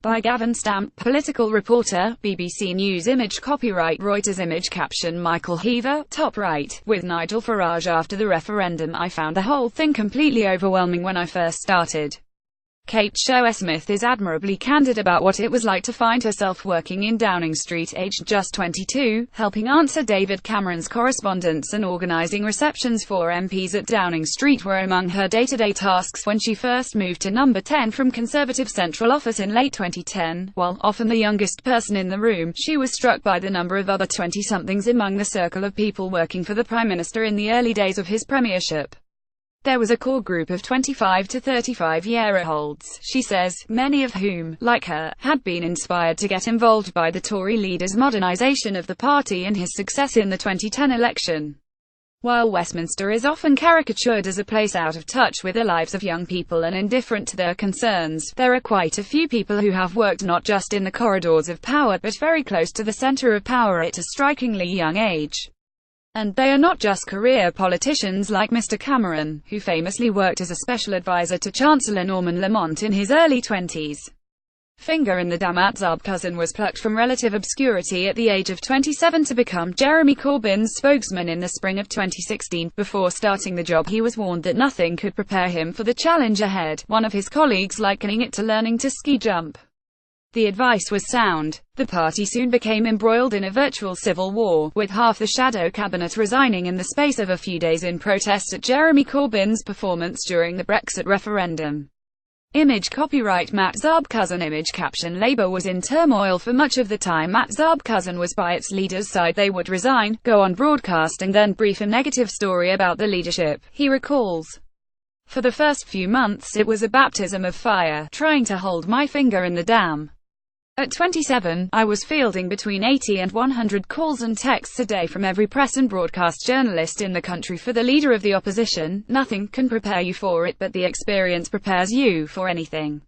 By Gavin Stamp, political reporter, BBC News. Image copyright Reuters. Image caption Michael Heaver, top right, with Nigel Farage after the referendum. I found the whole thing completely overwhelming when I first started. Kate Shoesmith is admirably candid about what it was like to find herself working in Downing Street, aged just 22, helping answer David Cameron's correspondence and organising receptions for MPs at Downing Street were among her day-to-day tasks when she first moved to number 10 from Conservative Central Office in late 2010. While often the youngest person in the room, she was struck by the number of other 20-somethings among the circle of people working for the Prime Minister in the early days of his premiership. There was a core group of 25 to 35-year-olds, she says, many of whom, like her, had been inspired to get involved by the Tory leader's modernisation of the party and his success in the 2010 election. While Westminster is often caricatured as a place out of touch with the lives of young people and indifferent to their concerns, there are quite a few people who have worked not just in the corridors of power but very close to the centre of power at a strikingly young age. And they are not just career politicians like Mr. Cameron, who famously worked as a special advisor to Chancellor Norman Lamont in his early 20s. Finger in the Dam. Zab Cousin was plucked from relative obscurity at the age of 27 to become Jeremy Corbyn's spokesman in the spring of 2016. Before starting the job, he was warned that nothing could prepare him for the challenge ahead, one of his colleagues likening it to learning to ski jump. The advice was sound. The party soon became embroiled in a virtual civil war, with half the shadow cabinet resigning in the space of a few days in protest at Jeremy Corbyn's performance during the Brexit referendum. Image copyright Matt Zab Cousin. Image caption Labour was in turmoil for much of the time Matt Zab Cousin was by its leader's side. They would resign, go on broadcasting, then brief a negative story about the leadership, he recalls. For the first few months it was a baptism of fire, trying to hold my finger in the dam. At 27, I was fielding between 80 and 100 calls and texts a day from every press and broadcast journalist in the country for the leader of the opposition. Nothing can prepare you for it, but the experience prepares you for anything.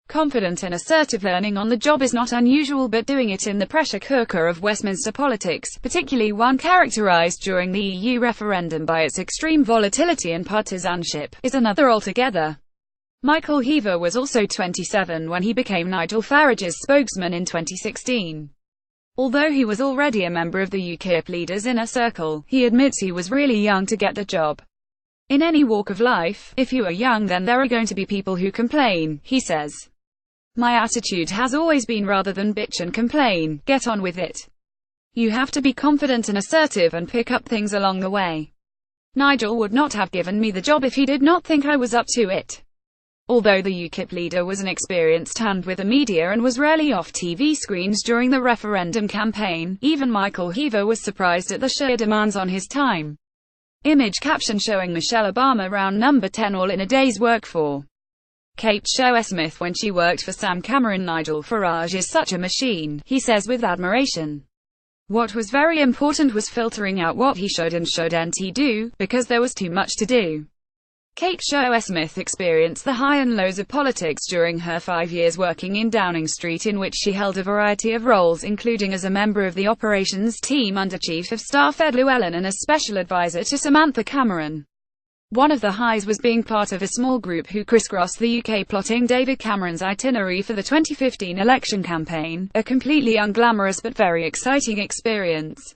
Confident and assertive learning on the job is not unusual, but doing it in the pressure cooker of Westminster politics, particularly one characterised during the EU referendum by its extreme volatility and partisanship, is another altogether. Michael Heaver was also 27 when he became Nigel Farage's spokesman in 2016. Although he was already a member of the UKIP leaders' inner circle, he admits he was really young to get the job. In any walk of life, if you are young then there are going to be people who complain, he says. My attitude has always been rather than bitch and complain, get on with it. You have to be confident and assertive and pick up things along the way. Nigel would not have given me the job if he did not think I was up to it. Although the UKIP leader was an experienced hand with the media and was rarely off TV screens during the referendum campaign, even Michael Heaver was surprised at the sheer demands on his time. Image caption showing Michelle Obama round number 10 all in a day's work for Kate Shoesmith. When she worked for Sam Cameron, Nigel Farage is such a machine, he says with admiration. What was very important was filtering out what he should and shouldn't do, because there was too much to do. Kate Shoesmith experienced the high and lows of politics during her 5 years working in Downing Street, in which she held a variety of roles, including as a member of the operations team under Chief of Staff Ed Llewellyn and as special advisor to Samantha Cameron. One of the highs was being part of a small group who crisscrossed the UK plotting David Cameron's itinerary for the 2015 election campaign, a completely unglamorous but very exciting experience.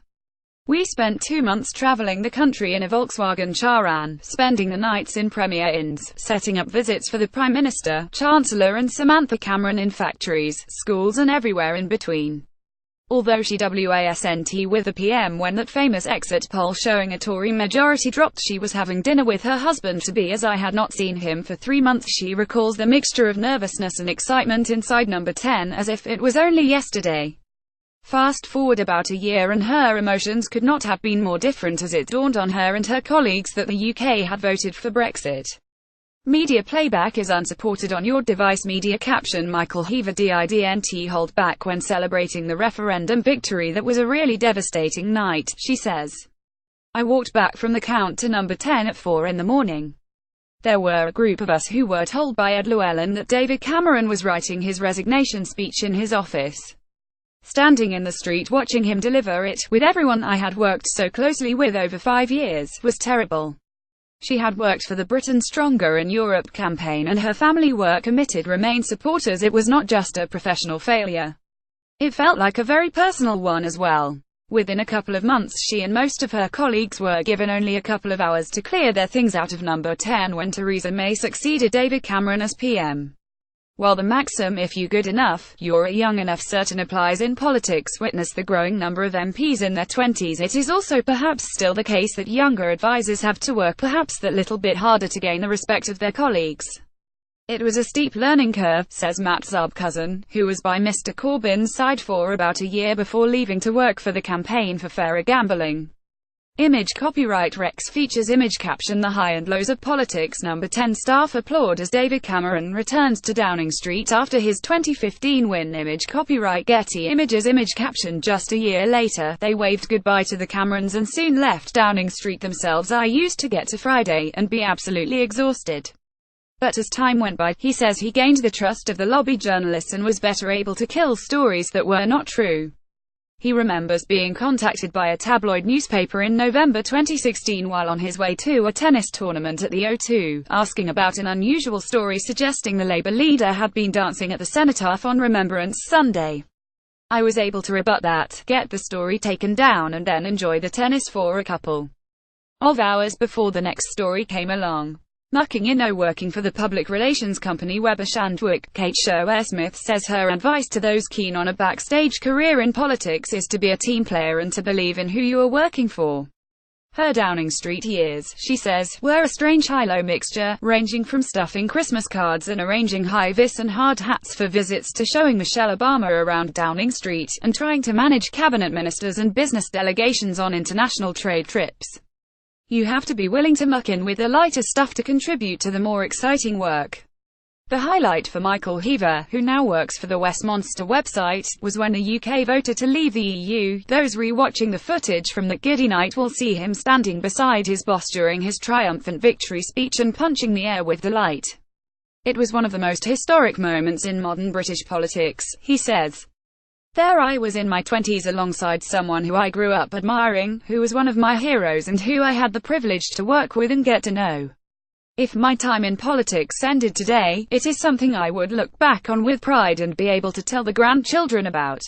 We spent 2 months travelling the country in a Volkswagen Charan, spending the nights in Premier Inns, setting up visits for the Prime Minister, Chancellor and Samantha Cameron in factories, schools and everywhere in between. Although she wasn't with the PM when that famous exit poll showing a Tory majority dropped, she was having dinner with her husband-to-be as I had not seen him for 3 months. She recalls the mixture of nervousness and excitement inside number 10 as if it was only yesterday. Fast forward about a year and her emotions could not have been more different as it dawned on her and her colleagues that the UK had voted for Brexit. Media playback is unsupported on your device. Media caption Michael Heaver didn't hold back when celebrating the referendum victory. That was a really devastating night, she says. I walked back from the count to number 10 at 4 in the morning. There were a group of us who were told by Ed Llewellyn that David Cameron was writing his resignation speech in his office. Standing in the street watching him deliver it, with everyone I had worked so closely with over 5 years, was terrible. She had worked for the Britain Stronger in Europe campaign, and her family were committed Remain supporters. It was not just a professional failure. It felt like a very personal one as well. Within a couple of months she and most of her colleagues were given only a couple of hours to clear their things out of Number 10 when Theresa May succeeded David Cameron as PM. While the maxim "if you're good enough, you're young enough" certain applies in politics, witness the growing number of MPs in their 20s, it is also perhaps still the case that younger advisors have to work perhaps that little bit harder to gain the respect of their colleagues. It was a steep learning curve, says Matt Zarbkusen, who was by Mr. Corbyn's side for about a year before leaving to work for the Campaign for Fairer Gambling. Image copyright Rex features image caption "The high and lows of politics." Number 10 staff applaud as David Cameron returns to Downing Street after his 2015 win. Image copyright Getty Images image caption "Just a year later, they waved goodbye to the Camerons and soon left Downing Street themselves. I used to get to Friday and be absolutely exhausted. But as time went by, he says he gained the trust of the lobby journalists and was better able to kill stories that were not true. He remembers being contacted by a tabloid newspaper in November 2016 while on his way to a tennis tournament at the O2, asking about an unusual story suggesting the Labour leader had been dancing at the Cenotaph on Remembrance Sunday. I was able to rebut that, get the story taken down, and then enjoy the tennis for a couple of hours before the next story came along. Mucking in or working for the public relations company Weber Shandwick, Kate Sherware-Smith says her advice to those keen on a backstage career in politics is to be a team player and to believe in who you are working for. Her Downing Street years, she says, were a strange high-low mixture, ranging from stuffing Christmas cards and arranging high-vis and hard hats for visits to showing Michelle Obama around Downing Street, and trying to manage cabinet ministers and business delegations on international trade trips. You have to be willing to muck in with the lighter stuff to contribute to the more exciting work. The highlight for Michael Heaver, who now works for the Westminster website, was when the UK voted to leave the EU. Those re-watching the footage from that giddy night will see him standing beside his boss during his triumphant victory speech and punching the air with delight. It was one of the most historic moments in modern British politics, he says. There I was in my 20s alongside someone who I grew up admiring, who was one of my heroes and who I had the privilege to work with and get to know. If my time in politics ended today, it is something I would look back on with pride and be able to tell the grandchildren about.